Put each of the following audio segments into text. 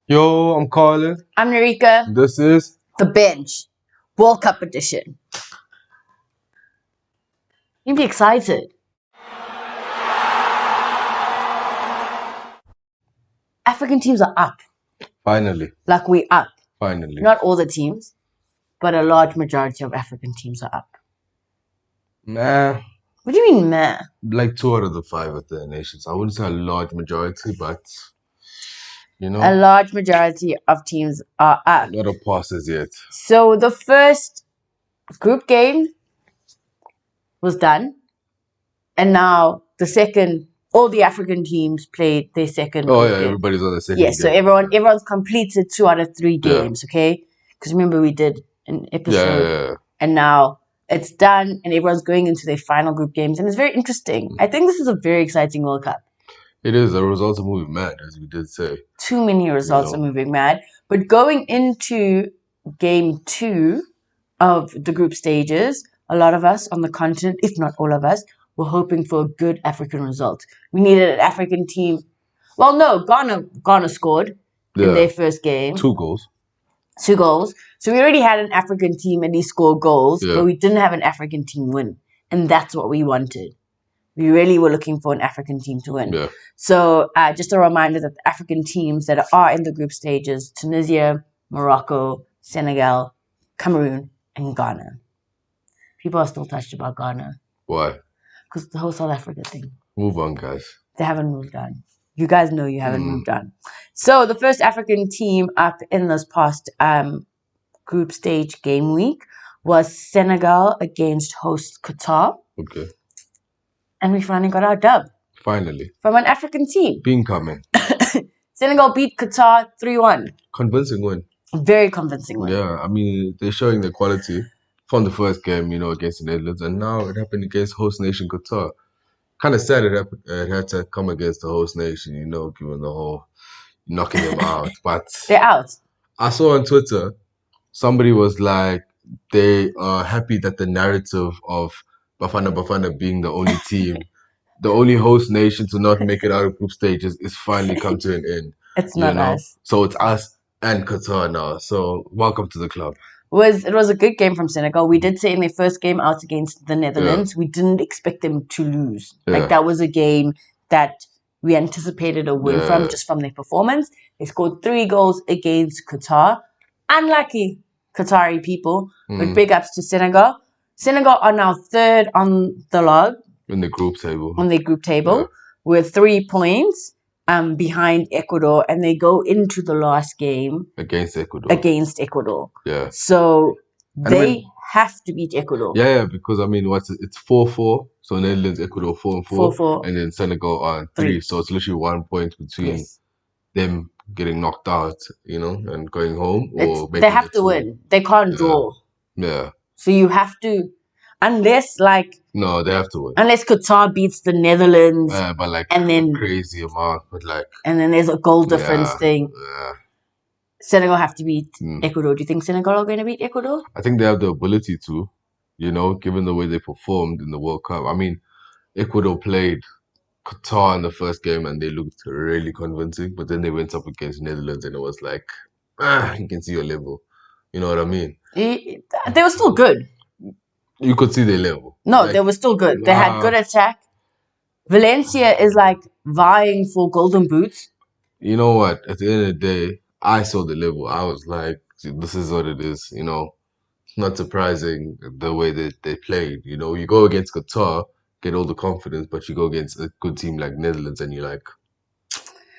Yo, I'm Colin. I'm Narika. This is The Bench World Cup edition. You'd be excited. African teams are up. finally. Like we up. Finally. Not all the teams, but a large majority of African teams are up. Nah, What do you mean, meh? like 2 out of the 5 of the nations. I wouldn't say a large majority, but A a large majority of teams are up. lot of passes yet. So the first group game was done, and now the second. All the African teams played their second. Oh group yeah, game. everybody's on the second Yes, game. so everyone's completed 2 out of 3 Yeah. games, okay? Because remember we did an episode, Yeah. and now it's done, and everyone's going into their final group games, and it's very interesting. I think this is a very exciting World Cup. It is. The results are moving mad, as we did say. Too many results are moving mad. But going into game 2 of the group stages, a lot of us on the continent, if not all of us, were hoping for a good African result. We needed an African team. Well, no, Ghana scored in their first game. 2 goals. 2 goals. So we already had an African team at least score goals, but we didn't have an African team win. And that's what we wanted. We really were looking for an African team to win. Yeah. So just a reminder that the African teams that are in the group stages, Tunisia, Morocco, Senegal, Cameroon, and Ghana. People are still touched about Ghana. Why? Because the whole South Africa thing. Move on, guys. They haven't moved on. You guys know you haven't moved on. So the first African team up in this past group stage game week was Senegal against host Qatar. Okay. And we finally got our dub. Finally. From an African team. Been coming. Senegal beat Qatar 3-1. Convincing win. Very convincing win. Yeah, I mean, they're showing their quality from the first game, against the Netherlands, and now it happened against host nation Qatar. Kind of sad it had to come against the host nation, given the whole knocking them out. But they're out. I saw on Twitter, somebody was like, they are happy that the narrative of Bafana being the only team, the only host nation to not make it out of group stages is finally come to an end. It's not us. So it's us and Qatar now. So welcome to the club. It was a good game from Senegal. We did say in their first game out against the Netherlands, we didn't expect them to lose. Like that was a game that we anticipated a win from, just from their performance. They scored 3 goals against Qatar. Unlucky Qatari people, but big ups to Senegal. Senegal are now 3rd on the log. In the group table. On their group table with 3 points behind Ecuador, and they go into the last game against Ecuador. Yeah. So they have to beat Ecuador. Yeah, because I mean, it's 4-4. So Netherlands, Ecuador 4-4, and then Senegal are 3. So it's literally 1 point between them getting knocked out, and going home. Or they have to win. They can't draw. Yeah. So you have to, unless no, they have to win. Unless Qatar beats the Netherlands. But and then crazy amount, but and then there's a goal difference thing. Yeah. Senegal have to beat Ecuador. Do you think Senegal are going to beat Ecuador? I think they have the ability to, given the way they performed in the World Cup. I mean, Ecuador played Qatar in the first game and they looked really convincing, but then they went up against Netherlands and it was like, you can see your level. You know what I mean? They were still good. You could see their level. No, they were still good. They had good attack. Valencia is vying for golden boots. You know what? At the end of the day, I saw the level. I was like, this is what it is. It's not surprising the way that they played. You go against Qatar, get all the confidence, but you go against a good team like Netherlands and you're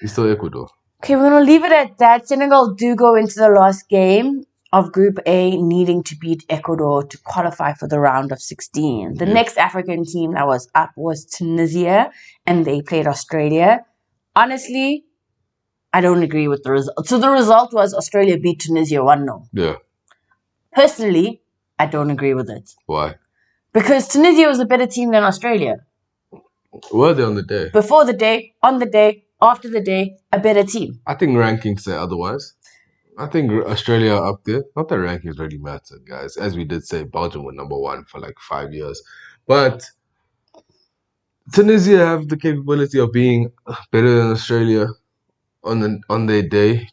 still Ecuador. Okay, we're going to leave it at that. Senegal do go into the last game of Group A, needing to beat Ecuador to qualify for the round of 16. The next African team that was up was Tunisia, and they played Australia. Honestly, I don't agree with the result. So the result was Australia beat Tunisia 1-0. Yeah. Personally, I don't agree with it. Why? Because Tunisia was a better team than Australia. Were they on the day? Before the day, on the day, after the day, a better team. I think rankings say otherwise. I think Australia are up there. Not that rankings really matter, guys. As we did say, Belgium were number 1 for 5 years. But Tunisia have the capability of being better than Australia. on their day,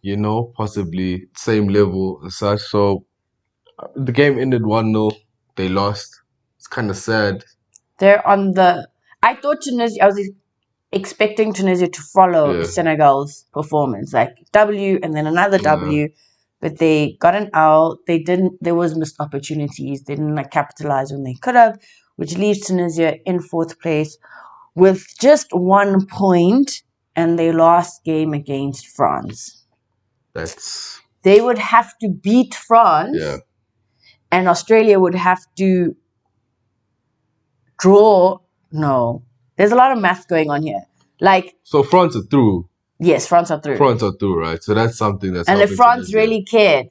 possibly same level and such. So the game ended 1-0. They lost. It's kind of sad. They're on the. I thought Tunisia. I was expecting Tunisia to follow Senegal's performance, like W and then another W, but they got an L. They didn't. There was missed opportunities. They didn't capitalize when they could have, which leaves Tunisia in fourth place with just 1 point, and their last game against France. They would have to beat France, and Australia would have to draw. No, there's a lot of math going on here. So France are through. Yes, France are through. France are through, right? So that's something that's. And if France really cared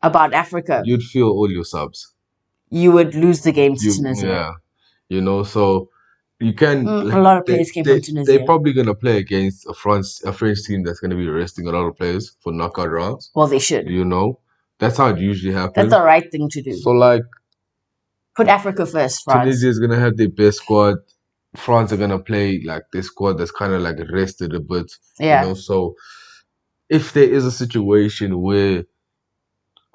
about Africa, you'd feel all your subs. You would lose the game to Tunisia. Yeah, so you can. A lot of players came from Tunisia. They're probably gonna play against a French team that's gonna be resting a lot of players for knockout rounds. Well, they should. That's how it usually happens. That's the right thing to do. So put Africa first. France. Tunisia is gonna have their best squad. France are gonna play their squad that's kind of rested a bit. Yeah. So if there is a situation where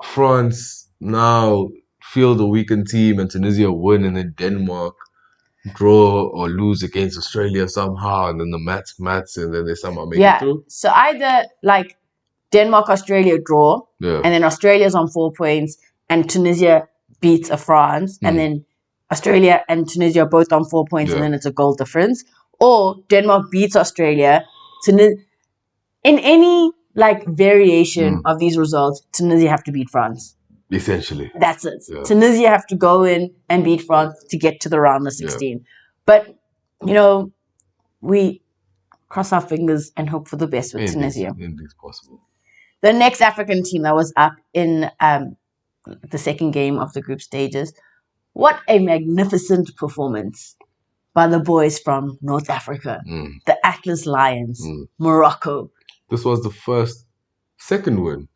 France now field a weakened team and Tunisia win, and then Denmark draw or lose against Australia somehow, and then the maths, and then they somehow make it through. So either Denmark, Australia draw, and then Australia's on 4 points, and Tunisia beats a France, and then Australia and Tunisia are both on 4 points, and then it's a goal difference. Or Denmark beats Australia. In any variation of these results, Tunisia have to beat France. Essentially. That's it. Yeah. Tunisia have to go in and beat France to get to the round of 16. Yeah. But, we cross our fingers and hope for the best with Tunisia. Anything's possible. The next African team that was up in the second game of the group stages. What a magnificent performance by the boys from North Africa. The Atlas Lions, Morocco. This was the second win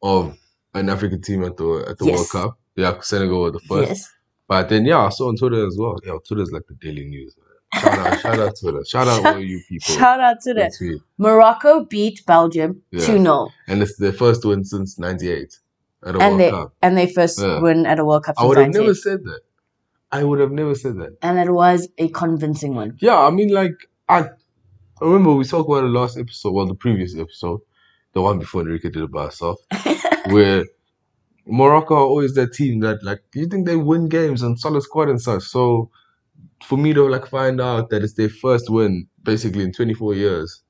of an African team at the World Cup. Yeah, Senegal were the first. Yes. But then, I saw on Twitter as well. Yeah, Twitter's like the daily news. Shout out Twitter. Shout out all you people. Shout out Twitter. Morocco beat Belgium 2-0. And it's their first win since 98 at a World Cup. And their first win at a World Cup since 98. I would have never said that. I would have never said that. And it was a convincing one. Yeah, I mean, I remember we talked about the last episode, the previous episode, the one before Enrique did it by herself, where Morocco are always that team that, you think they win games and solid squad and such. So for me to, find out that it's their first win, basically, in 24 years,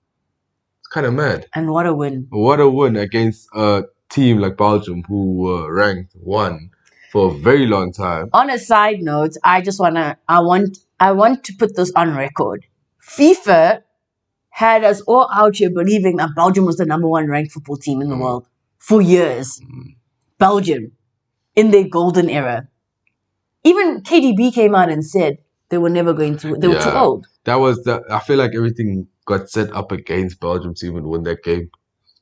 it's kind of mad. And what a win. What a win against a team like Belgium, who were ranked 1 for a very long time. On a side note, I want to put this on record. FIFA had us all out here believing that Belgium was the number 1 ranked football team in the world for years. Belgium, in their golden era. Even KDB came out and said they were never going to. They were too old. I feel like everything got set up against Belgium to even win that game.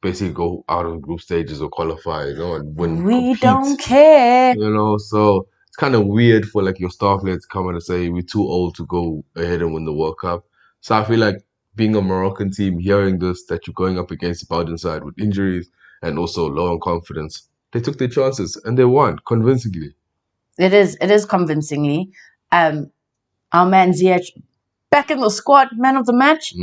Basically, go out of group stages or qualify, and win. We don't care. So it's kind of weird for your star players to come in and say we're too old to go ahead and win the World Cup. So I feel like being a Moroccan team, hearing this, that you're going up against the Belgian side with injuries and also low on confidence, they took their chances and they won convincingly. It is convincingly. Our man Ziyech back in the squad, man of the match.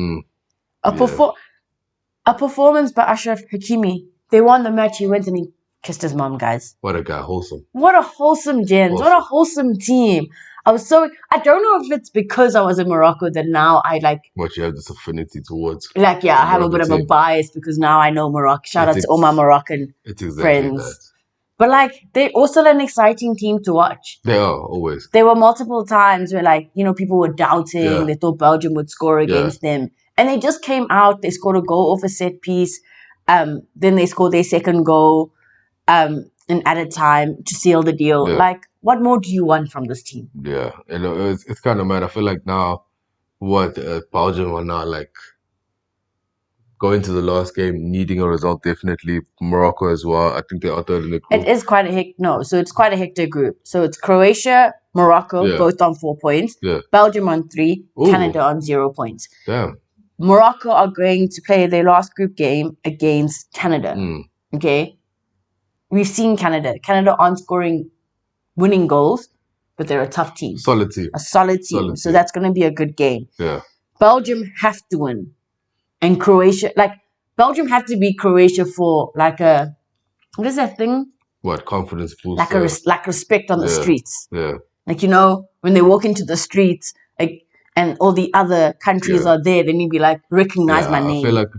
A performance by Ashraf Hakimi. They won the match. He went and he kissed his mom, guys. What a guy, wholesome. What a wholesome gens. What a wholesome team. I don't know if it's because I was in Morocco that now I what you have this affinity towards. I have a bit of a bias because now I know Morocco. Shout out to all my Moroccan friends. That. But they're also an exciting team to watch. They are, always. There were multiple times where people were doubting. Yeah. They thought Belgium would score against them. And they just came out. They scored a goal off a set piece. Then they scored their second goal in added time to seal the deal. Yeah. What more do you want from this team? Yeah. It's kind of mad. I feel like now Belgium are now going to the last game, needing a result, definitely. Morocco as well. I think they are third in the group. It is quite it's quite a hectic group. So it's Croatia, Morocco, both on 4 points. Yeah. Belgium on 3, Canada on 0 points. Damn. Morocco are going to play their last group game against Canada. Okay? We've seen Canada. Canada aren't scoring winning goals, but they're a tough team. Solid team. A solid team. So that's going to be a good game. Yeah. Belgium have to win. And Croatia, Belgium have to beat Croatia for what is that thing? What, confidence boost? Like respect on the streets. Yeah. When they walk into the streets, and all the other countries are there, then you'd be like, recognize my name. I feel like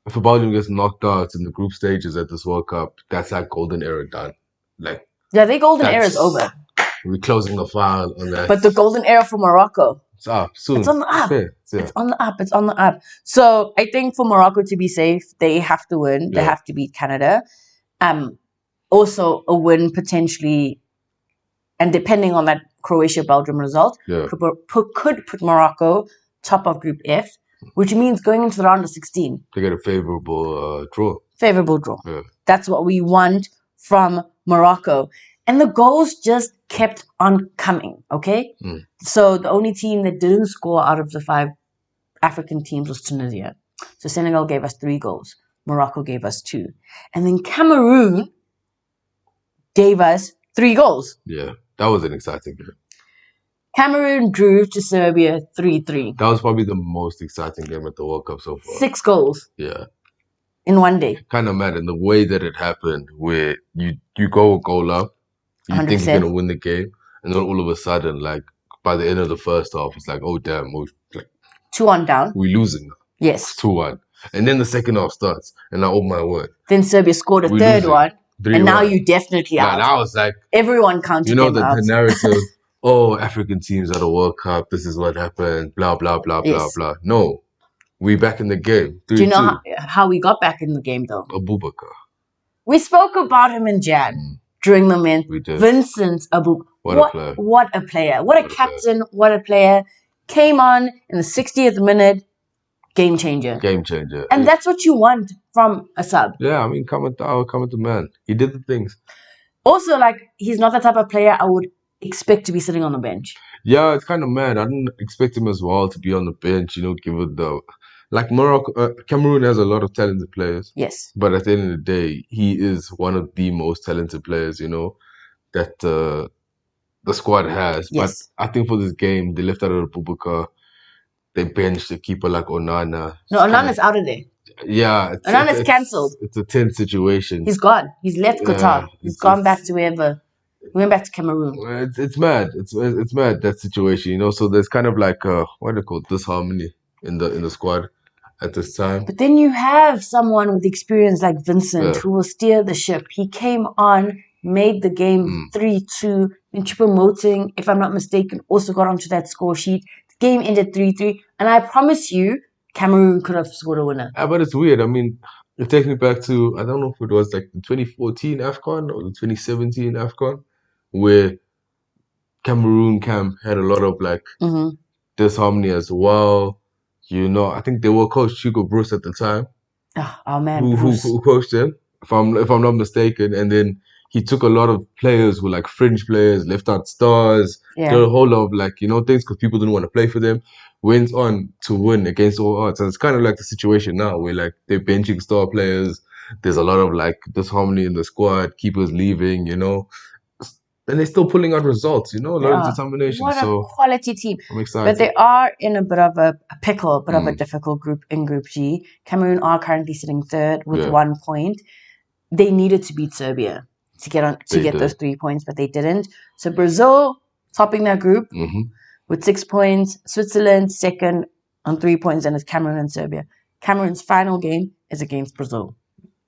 if Belgium gets knocked out in the group stages at this World Cup, that's like golden era done. Their golden era is over. We're closing the file on that. But the golden era for Morocco, it's up soon. It's on the up. It's on the up. It's on the up. So I think for Morocco to be safe, they have to win. They have to beat Canada. Also a win potentially, and depending on that Croatia-Belgium result, could put Morocco top of Group F, which means going into the round of 16. They get a favorable draw. Favorable draw. Yeah. That's what we want from Morocco. And the goals just kept on coming, okay? So the only team that didn't score out of the 5 African teams was Tunisia. So Senegal gave us 3 goals. Morocco gave us 2. And then Cameroon gave us 3 goals. Yeah, that was an exciting game. Cameroon drew to Serbia 3-3. That was probably the most exciting game at the World Cup so far. 6 goals. Yeah. In one day. Kind of mad. And the way that it happened, where you go a goal up, you 100%. Think you're going to win the game, and then all of a sudden, by the end of the first half, it's like, oh, damn, we're 2-1 down. We're losing now. Yes. 2-1. And then the second half starts, and now, oh my word. Then Serbia scored a third one, and now you definitely out. Now it's like... Everyone counted them out. The narrative, oh, African teams at a World Cup, this is what happened, blah, blah, blah, blah, blah. No. We back in the game. 3-2. Do you know how we got back in the game, though? Abubakar. We spoke about him in Jan. During the men, Vincent Abubakar. What a player. What a captain. What a player. Came on in the 60th minute. Game changer. And that's what you want from a sub. Yeah, I mean, come to man. He did the things. Also, he's not the type of player I would expect to be sitting on the bench. Yeah, it's kind of mad. I didn't expect him as well to be on the bench, given the... Morocco, Cameroon has a lot of talented players. Yes. But at the end of the day, he is one of the most talented players, that the squad has. Yes. But I think for this game, they left out of Abubakar. They benched a keeper like Onana. No, Onana's out of there. Yeah. Onana's cancelled. It's a tense situation. He's gone. He's left Qatar. He's gone back to wherever. He went back to Cameroon. It's mad. It's mad, that situation, So there's kind of what do they call it? Disharmony in the squad at this time. But then you have someone with experience like Vincent who will steer the ship. He came on, made the game 3-2, and Choupo-Moting, if I'm not mistaken, also got onto that score sheet. The game ended 3-3, and I promise you, Cameroon could have scored a winner. Yeah, but it's weird. I mean, it takes me back to, I don't know if it was the 2014 AFCON or the 2017 AFCON, where Cameroon camp had a lot of disharmony as well. I think they were coach Hugo Bruce at the time. Oh man, who coached them, if I'm not mistaken. And then he took a lot of players who were fringe players, left out stars, did a whole lot of things because people didn't want to play for them. Went on to win against all odds. And it's kind of like the situation now where they're benching star players. There's a lot of disharmony in the squad, keepers leaving, And they're still pulling out results, a lot of determination. What a quality team. I'm excited. But they are in a bit of a pickle, a bit of a difficult group in Group G. Cameroon are currently sitting third with 1 point. They needed to beat Serbia to get those 3 points, but they didn't. So Brazil topping their group with 6 points. Switzerland second on 3 points, and it's Cameroon and Serbia. Cameroon's final game is against Brazil.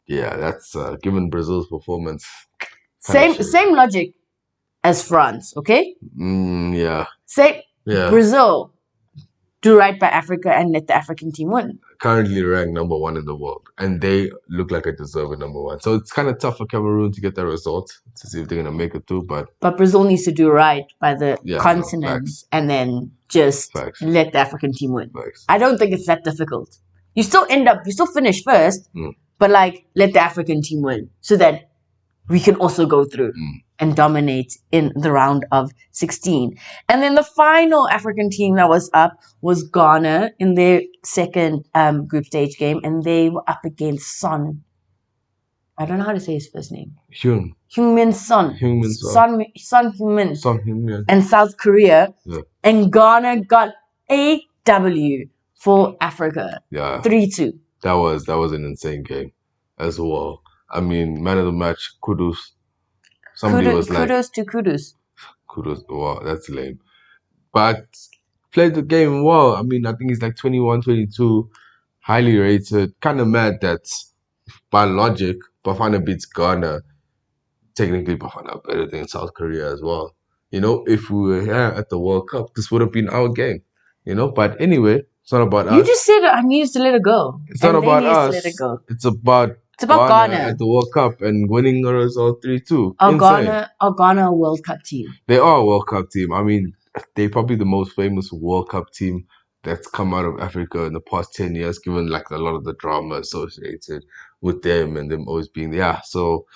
Yeah, that's given Brazil's performance. Same logic as France, okay? Yeah. Brazil, do right by Africa and let the African team win. Currently ranked number 1 in the world, and they look like a deserving number 1. So it's kind of tough for Cameroon to get that result to see if they're going to make it through. But Brazil needs to do right by the continent and then just let the African team win. I don't think it's that difficult. You still finish first, but let the African team win so that we can also go through and dominate in the round of 16. And then the final African team that was up was Ghana in their second group stage game, and they were up against Son. I don't know how to say his first name. Heung-min Son. Son Heung-min. Son Heung-min. And South Korea. Yeah. And Ghana got a W for Africa. Yeah. 3-2. That was an insane game as well. I mean, man of the match, kudos. Somebody was like... Kudos to Kudus. Kudos. Wow, that's lame. But played the game well. I mean, I think he's like 21, 22. Highly rated. Kind of mad that by logic, Bafana beats Ghana. Technically, Bafana better than South Korea as well. You know, if we were here at the World Cup, this would have been our game. You know, but anyway, it's not about us. You just said I needed to let it go. It's not about us. Let it go. It's about Ghana at the World Cup and winning a result 3-2. Are Ghana a World Cup team? They are a World Cup team. I mean, they're probably the most famous World Cup team that's come out of Africa in the past 10 years, given like a lot of the drama associated with them and them always being there. Yeah, so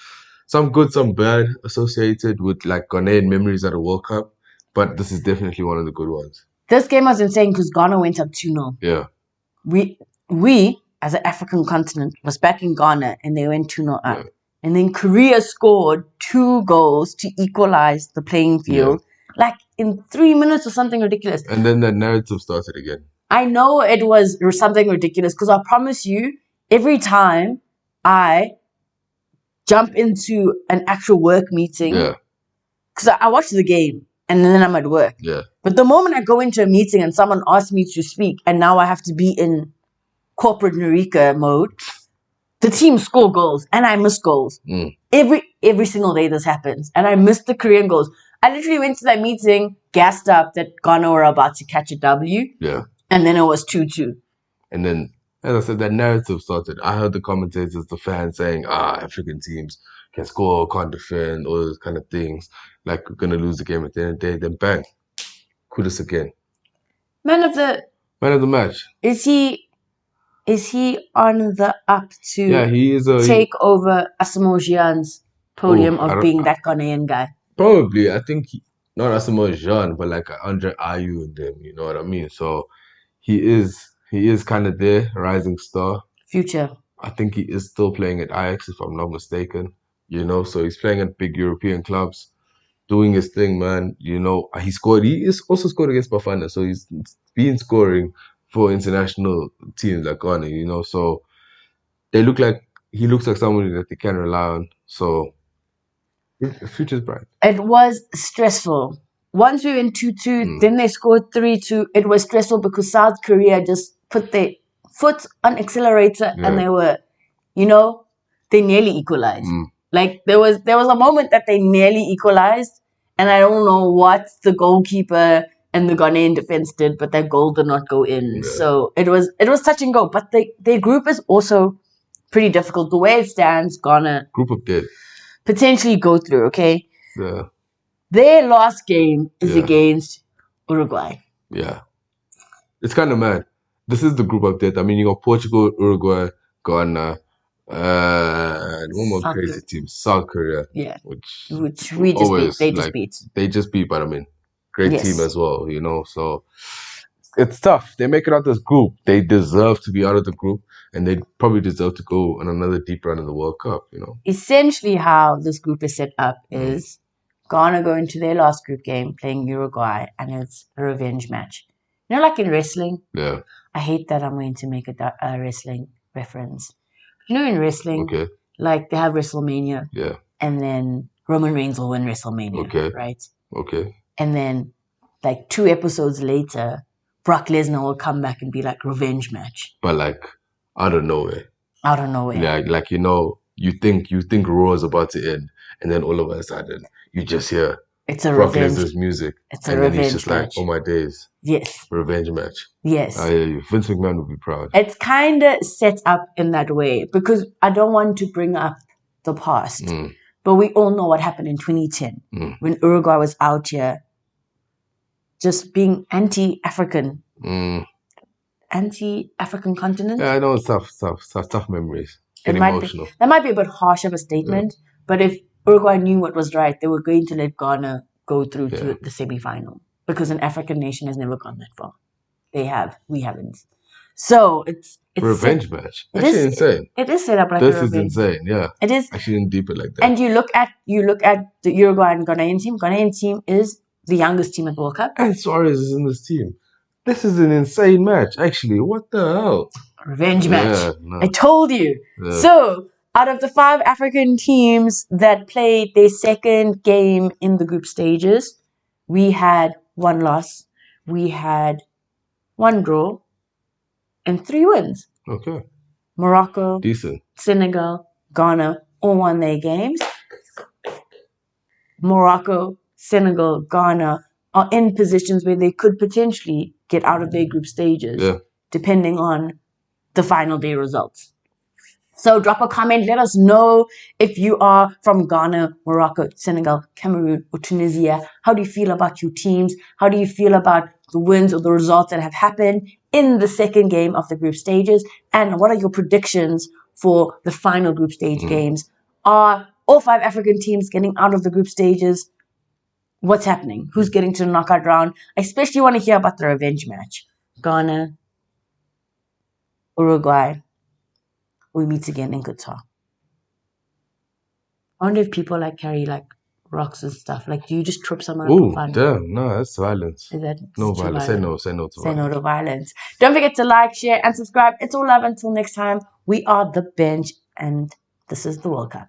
some good, some bad associated with like Ghanaian memories at a World Cup, but this is definitely one of the good ones. This game was insane because Ghana went up 2-0. Yeah. We, as an African continent, was back in Ghana and they went 2-0 up. Yeah. And then Korea scored 2 goals to equalize the playing field. Yeah. Like in 3 minutes or something ridiculous. And then the narrative started again. I know it was something ridiculous because I promise you, every time I jump into an actual work meeting, because I watch the game and then I'm at work. Yeah. But the moment I go into a meeting and someone asks me to speak and now I have to be in corporate Narika mode, the team score goals and I miss goals. Every single day this happens. And I miss the Korean goals. I literally went to that meeting, gassed up that Ghana were about to catch a W. Yeah. And then it was 2-2. And then, as I said, that narrative started. I heard the commentators, the fans saying, African teams can score, can't defend, all those kind of things. Like, we're going to lose the game at the end of the day. Then bang, kudos again. Man of the match. Is he on the up to he is take over Asamoah Gyan's podium of being that Ghanaian guy? Probably. I think not Asamoah Gyan, but like Andre Ayew and them, you know what I mean? So he is kind of there, rising star. Future. I think he is still playing at Ajax, if I'm not mistaken. You know, so he's playing at big European clubs, doing his thing, man. You know, he scored. He is also scored against Bafana, so he's been scoring for international teams like Ghana, you know. So he looks like somebody that they can rely on. So the future's bright. It was stressful. Once we went 2-2, then they scored 3-2. It was stressful because South Korea just put their foot on accelerator and they were, you know, they nearly equalized. Like there was a moment that they nearly equalized, and I don't know what the goalkeeper and the Ghanaian defense did, but that goal did not go in. Yeah. So it was touch and go. But their group is also pretty difficult. The way it stands, Ghana group of death potentially go through. Okay. Yeah. Their last game is against Uruguay. Yeah. It's kind of mad. This is the group of death. I mean, you got Portugal, Uruguay, Ghana, and one more crazy team, South Korea. Yeah. Which we just beat. They just beat. They just beat, but I mean, great team as well, you know. So it's tough. They make it out this group. They deserve to be out of the group, and they probably deserve to go on another deep run in the World Cup, you know. Essentially, how this group is set up is Ghana go into their last group game playing Uruguay, and it's a revenge match. You know, like in wrestling? Yeah. I hate that I'm going to make a wrestling reference. You know, in wrestling, like they have WrestleMania. Yeah. And then Roman Reigns will win WrestleMania. Okay. Right? Okay. And then, like 2 episodes later, Brock Lesnar will come back and be like, revenge match. But like, out of nowhere. Out of nowhere. Yeah, like, you know, you think Raw is about to end, and then all of a sudden, you just hear it's a Brock revenge. Lesnar's music. It's a revenge match. And then he's just like, oh my days. Yes. Revenge match. Yes. I hear you. Vince McMahon would be proud. It's kind of set up in that way because I don't want to bring up the past. But we all know what happened in 2010 when Uruguay was out here just being anti-African. Anti-African continent. Yeah, I know it's tough memories. That might be a bit harsh of a statement, but if Uruguay knew what was right. They were going to let Ghana go through to the semi-final because an African nation has never gone that far. They have. We haven't. So it's revenge match. Actually insane. It is set up like this a revenge. This is insane. Yeah. It is. I shouldn't deep it like that. And you look at the Uruguay and Ghanaian team. Ghanaian team is the youngest team at the World Cup. And Suarez is in this team. This is an insane match, actually. What the hell? Revenge match. No. I told you. Yeah. So, out of the 5 African teams that played their second game in the group stages, we had 1 loss, we had 1 draw, and 3 wins. Okay. Morocco, decent. Senegal, Ghana all won their games. Morocco, Senegal, Ghana are in positions where they could potentially get out of their group stages, depending on the final day results. So drop a comment. Let us know if you are from Ghana, Morocco, Senegal, Cameroon, or Tunisia. How do you feel about your teams? How do you feel about the wins or the results that have happened in the second game of the group stages? And what are your predictions for the final group stage games? Are all 5 African teams getting out of the group stages? What's happening? Who's getting to the knockout round? I especially want to hear about the revenge match. Ghana, Uruguay. We meet again in Qatar. I wonder if people carry rocks and stuff. Do you just trip someone up for fun? Damn, no, that's violence. Is that no violence? Say no to violence. Say no to violence. Don't forget to like, share, and subscribe. It's all love. Until next time, we are The Bench, and this is the World Cup.